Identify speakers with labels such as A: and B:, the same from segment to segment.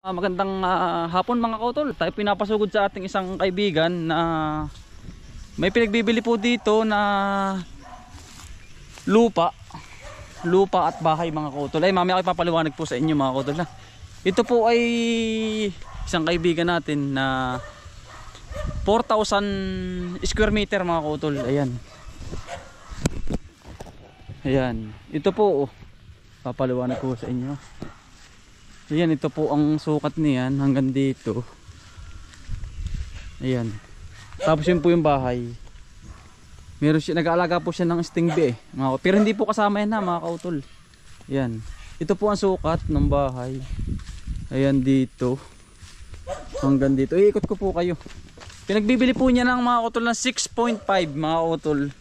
A: Magandang hapon mga kautol. Tayo pinapasugod sa ating isang kaibigan na may pinagbibili po dito na lupa at bahay mga kautol. Ay mamaya ako ipapaliwanag po sa inyo mga kautol na. Ito po ay isang kaibigan natin na 4,000 square meter mga kautol. Ayan. Ayan. Ito po papaliwanag po sa inyo. Ayan, ito po ang sukat niyan hanggang dito. Ayan. Tapos yun po yung bahay. Meron siya, nag-aalaga po siya ng stingbe pero hindi po kasama yan mga kautol. Ayan. Ito po ang sukat ng bahay. Ayan dito. Hanggang dito. Iikot ko po kayo. Pinagbibili po niya ng mga kautol ng 6.5 mga kautol.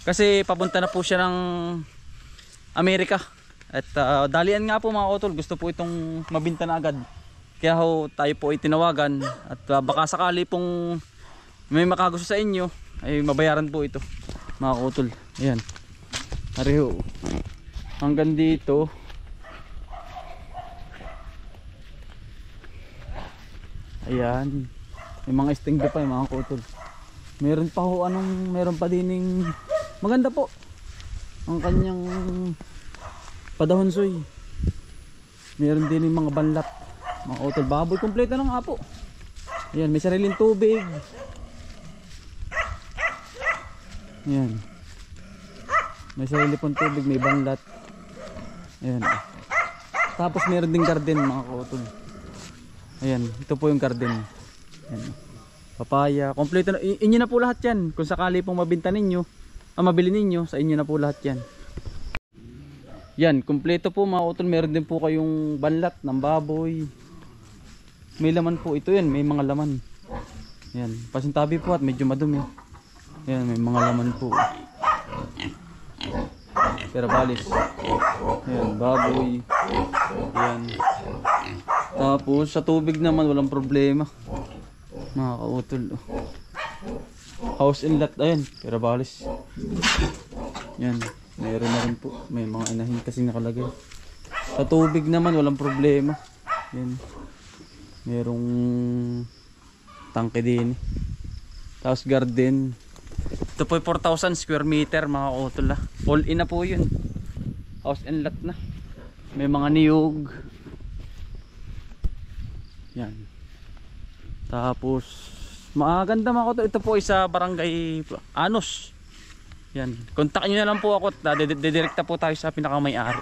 A: Kasi papunta na po siya ng Amerika. At dalian nga po mga kautol, gusto po itong mabinta na agad. Kaya ho, tayo po ay tinawagan. At baka sakali pong may makagusto sa inyo, ay mabayaran po ito mga kautol. Ayan. Ariho. Hanggang dito. Ayan. May mga stingbe pa mga kautol. Meron pa ho meron pa dining maganda po ang kanyang padahonsoy. Meron din yung mga banlat, mga kautol, baboy, kompleto ng apo. Ayan, may sariling tubig. Ayan, may sarili pong tubig, may banlat. Ayan. Tapos meron din garden mga kautol. Ayan, ito po yung garden. Ayan. Papaya, kompleto na. Inyo na po lahat yan. Kung sakali pong mabinta ninyo, mabili ninyo, sa inyo na po lahat yan. Yan, kumpleto po mga kautol. Meron din po kayong banlat ng baboy. May laman po ito yan, may mga laman. Yan, pasintabi po at medyo madumi. Yan, may mga laman po. Pero balis. Yan, baboy. Yan. Tapos sa tubig naman walang problema. Mga kautol. House and lot, ayan, pero balis. Yan. Meron na rin po. May mga inahin kasing nakalagay. Sa tubig naman walang problema. Yan. Merong tangke din. Tapos garden. Ito po ay 4,000 square meter mga kautol. All in na po yun. House and lot na. May mga niyog. Yan. Tapos maganda mga kautol. Ito po ay sa barangay Anos. Yan, kontakin nyo na lang po ako at dedirekta po tayo sa pinakamay-ari.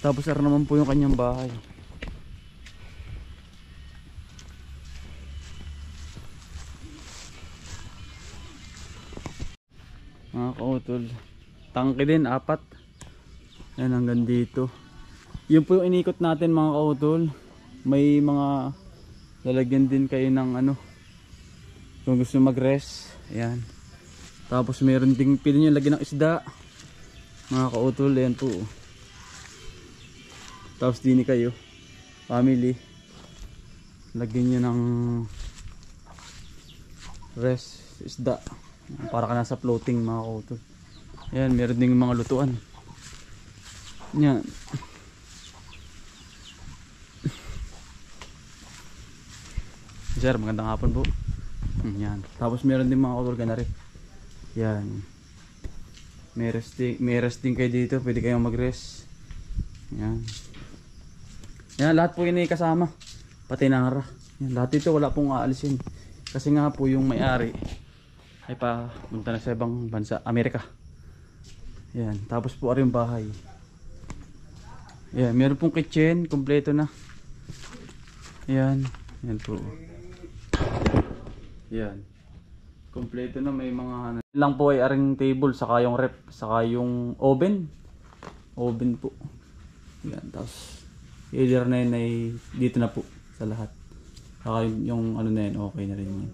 A: Tapos ara naman po yung kanyang bahay. Mga kautol, tangke din, 4. Yan hanggang dito. Yun po yung inikot natin mga kautol. May mga lalagyan din kayo ng kung gusto mag-rest. Ayan. Tapos meron ding pili nyo lagyan ng isda. Mga kautol, ayan po. Tapos dini kayo, family, lagyan nyo ng rest, isda. Para ka nasa floating mga kautol. Ayan, meron ding mga lutuan. Ayan. Sir, magandang hapon po. Yan. Tapos meron din mga kautol rin. Yan. May resting kayo dito. Pwede kayong mag-rest. Yan. Yan, lahat po yun ay kasama. Pati nara. Yan, lahat ito wala pong aalisin. Kasi nga po yung may-ari ay punta na sa ibang bansa, Amerika. Yan. Tapos po ari yung bahay. Yan. Meron pong kitchen. Kompleto na. Yan. Yan po. Yan. Kompleto na, may mga lang po ay aring table, saka yung rep, saka yung oven. Oven po. Yan, tapos either na yun ay dito na po sa lahat. Saka yung na yun, okay na rin yun.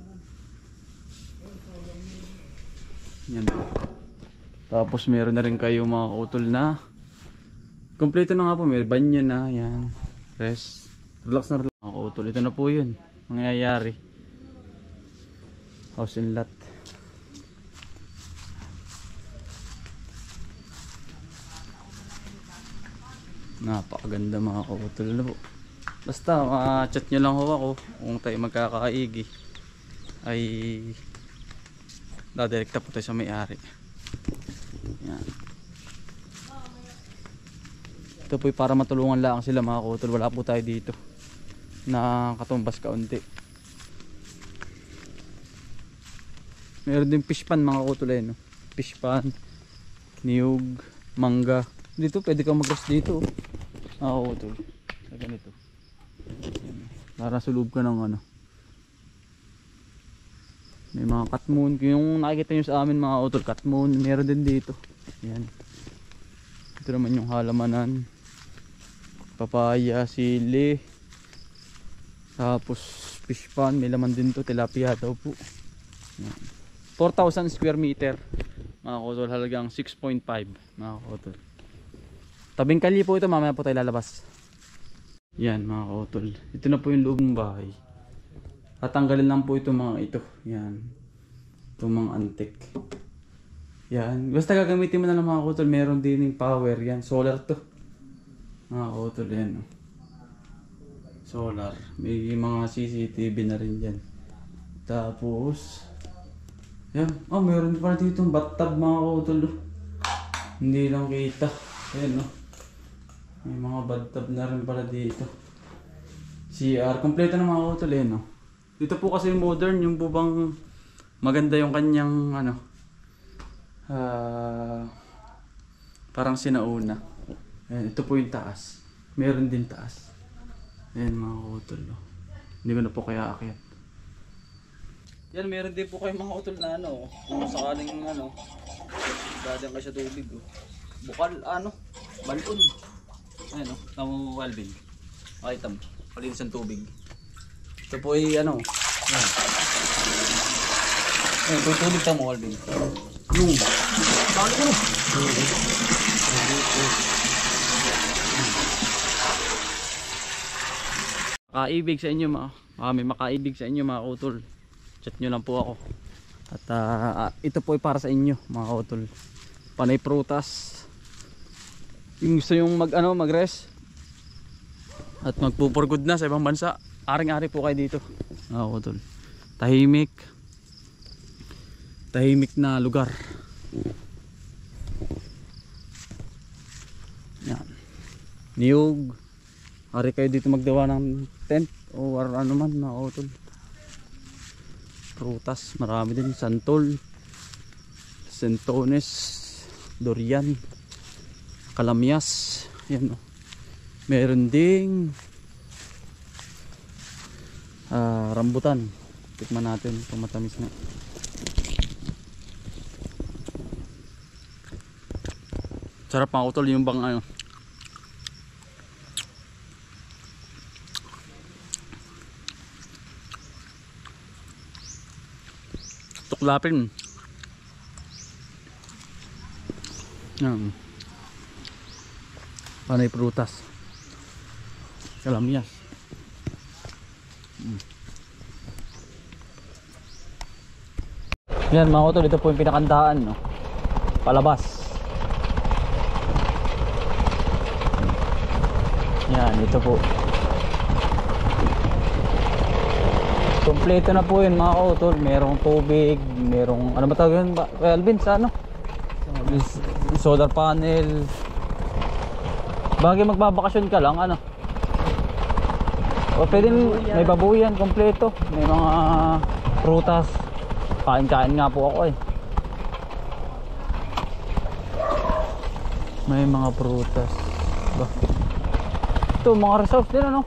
A: Yan po. Tapos meron na rin kayo mga kautol na kompleto na nga po, may banyo na, yan. Rest. Relax na relax mga kautol. Ito na po yun. Mangyayari. House and lot. Napakaganda mga kautol na po. Basta chat nyo lang ho ako kung tayo magkakaigi ay dadirekta po tayo sa may-ari. Yan. Ito po para matulungan lang sila mga kautol. Wala po tayo dito na katumbas kaunti. Meron din fish pan mga kautol eh, no? Fish pan, niyog, mangga. Dito pwede kang mag-roast dito. Mga kautol. Sa ganito. Para sulub ka ng ano. May mga katmoon. Yung nakikita nyo sa amin mga kautol, katmoon. Meron din dito. Yan. Ito naman yung halamanan. Papaya, sili. Tapos fish pan. May laman din to. Tilapia daw po. Yan. 4,000 square meter mga kautol, halagang 6.5 mga kautol. Tabing kalye po ito, mamaya po tayo lalabas. Yan mga kautol, ito na po yung loob ng bahay. Tatanggalin lang po ito mga ito. Yan, itong mga antik. Yan, basta gagamitin mo na lang mga kautol. Meron din yung power, yan, solar to mga kautol. Yan, solar, may mga CCTV na rin dyan. Tapos yan, meron pa dito yung bathtub mga kautol. Hindi lang kita. Ayan no. May mga bathtub na rin pala dito. CR, kompleto na mga kautol eh no. Dito po kasi modern, yung po bang maganda yung kanyang ano, parang sinauna. Ayan, ito po yung taas. Meron din taas. Ayan mga kautol no. Hindi ko na po kaya aakyat. Yan, meron din po kayo mga utol na ano, kung sakaling ano, dadang ka sa tubig. Oh. Bukal, ano, balon. Ayan o, tamo Alvin. Makita mo, palinis ang tubig. Ito po ay ano, yan. Ayan, tutulog tamo Alvin. Yung, bakit mo? Makaibig sa inyo may makaibig sa inyo mga utol. Chat nyo lang po ako. At ito po ay para sa inyo mga kautol. Panay prutas. Yung gusto yung mag-rest at magpupurgod na sa ibang bansa, aring-ari po kayo dito mga kautol. Tahimik na lugar. Yan. Niyog. Ari kayo dito magdawa ng tent o ano man mga kautol. Prutas, marami din, santol, sentones, durian, kalamyas. Yan o. Meron ding rambutan. Tikman natin kung matamis na. Sarap mga kautol yung bang ano. Tuklapin. Yan. Panay prutas. Kalamyas. Yan mga kautol, ito po yung pinakandaan no? Palabas. Yan, ito po. Kompleto na po yun mga kautol. Merong tubig, merong ano ba tawag yun Alvin sa ano? Solar panel. Bagay magbabakasyon ka lang ano. O pwede may babuyan kompleto. May mga prutas. Kain-kain nga po ako eh. May mga prutas. Ba? Ito mga resource din ano.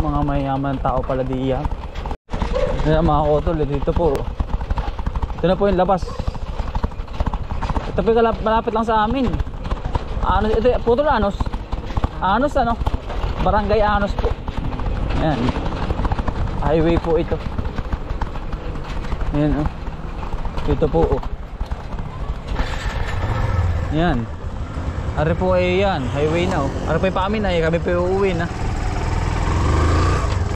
A: Mga mayaman tao pala diyan. Kaya mga kautol, dito po. Ito na po yung labas. Ito po malapit lang sa amin. Anos, ito putol Anos. Anos ano? Barangay Anos po. Ayan. Highway po ito. Ayan oh. Ito po oh. Ayan. Ari po ay yan, highway na oh. Ari po pa amin ay kami po uuwi na.